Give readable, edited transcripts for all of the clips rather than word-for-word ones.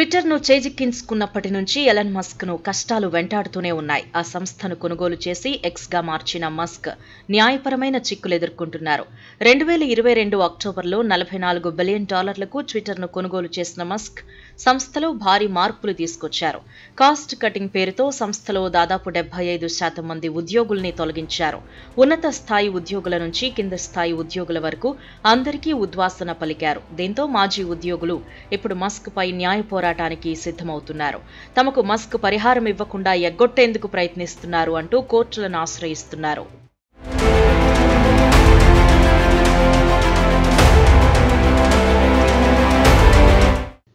ట్విట్టర్ను చేజిక్కించుకున్నప్పటి నుంచి ఎలన్ మస్క్ను కష్టాలు వెంటాడుతూనే ఉన్నాయి. ఆ సంస్థను కొనుగోలు చేసి ఎక్స్గా మార్చిన మస్క్ న్యాయపరమైన చిక్కులు ఎదుర్కొంటున్నారు. 2022 అక్టోబర్లో $44 బిలియన్ ట్విట్టర్ను కొనుగోలు చేసిన మస్క్ సంస్థలో భారీ మార్పులు తీసుకొచ్చారు. కాస్ట్ కటింగ్ పేరుతో సంస్థలో దాదాపు 75% మంది ఉద్యోగుల్ని తొలగించారు. ఉన్నత స్థాయి ఉద్యోగుల నుంచి కింద స్థాయి ఉద్యోగుల వరకు అందరికీ ఉద్వాసన పలికారు. దీంతో మాజీ ఉద్యోగులు ఇప్పుడు మస్క్ పై న్యాయ పోరాటానికి సిద్ధమవుతున్నారు. తమకు మస్క్ పరిహారం ఇవ్వకుండా ఎగ్గొట్టేందుకు ప్రయత్నిస్తున్నారు అంటూ కోర్టులను ఆశ్రయిస్తున్నారు.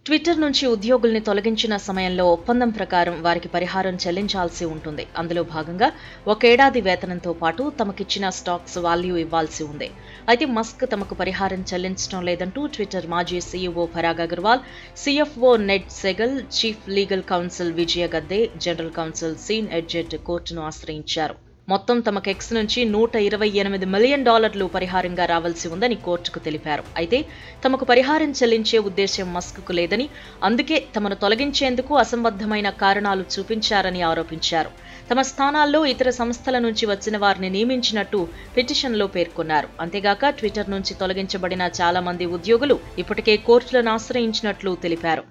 ట్విట్టర్ నుంచి ఉద్యోగుల్ని తొలగించిన సమయంలో ఒప్పందం ప్రకారం వారికి పరిహారం చెల్లించాల్సి ఉంటుంది. అందులో భాగంగా 1 ఏడాది వేతనంతో పాటు తమకిచ్చిన స్టాక్స్ వాల్యూ ఇవ్వాల్సి ఉంది. అయితే మస్క్ తమకు పరిహారం చెల్లించడం లేదంటూ ట్విట్టర్ మాజీ CEO Parag Agarwal, CFO Ned Segal, chief legal counsel Vijaya Gadde, general counsel Sean Edgett కోర్టును ఆశ్రయించారు. మొత్తం తమకు ఎక్స్ నుంచి $128 మిలియన్ పరిహారంగా రావాల్సి ఉందని కోర్టుకు తెలిపారు. అయితే తమకు పరిహారం చెల్లించే ఉద్దేశ్యం మస్క్కు లేదని, అందుకే తమను తొలగించేందుకు అసంబద్ధమైన కారణాలు చూపించారని ఆరోపించారు. తమ స్థానాల్లో ఇతర సంస్థల నుంచి వచ్చిన వారిని నియమించినట్టు పిటిషన్లో పేర్కొన్నారు. అంతేగాక ట్విట్టర్ నుంచి తొలగించబడిన చాలా మంది ఉద్యోగులు ఇప్పటికే కోర్టులను ఆశ్రయించినట్లు తెలిపారు.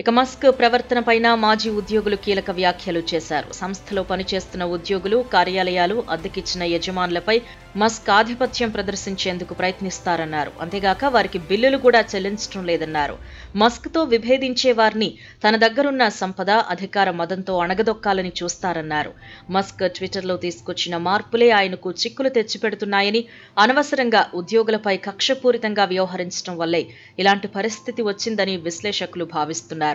ఇక మస్క్ ప్రవర్తనపైన మాజీ ఉద్యోగులు కీలక వ్యాఖ్యలు చేశారు. సంస్థలో పనిచేస్తున్న ఉద్యోగులు, కార్యాలయాలు, అద్దెకిచ్చిన యజమానులపై మస్క్ ఆధిపత్యం ప్రదర్శించేందుకు ప్రయత్నిస్తారన్నారు. అంతేగాక వారికి బిల్లులు కూడా చెల్లించడం లేదన్నారు. మస్క్తో విభేదించే వారిని తన దగ్గరున్న సంపద, అధికార మదంతో అణగదొక్కాలని చూస్తారన్నారు. మస్క్ ట్విట్టర్లో తీసుకొచ్చిన మార్పులే ఆయనకు చిక్కులు తెచ్చిపెడుతున్నాయని, అనవసరంగా ఉద్యోగులపై కక్షపూరితంగా వ్యవహరించడం వల్లే ఇలాంటి పరిస్థితి వచ్చిందని విశ్లేషకులు భావిస్తున్నారు.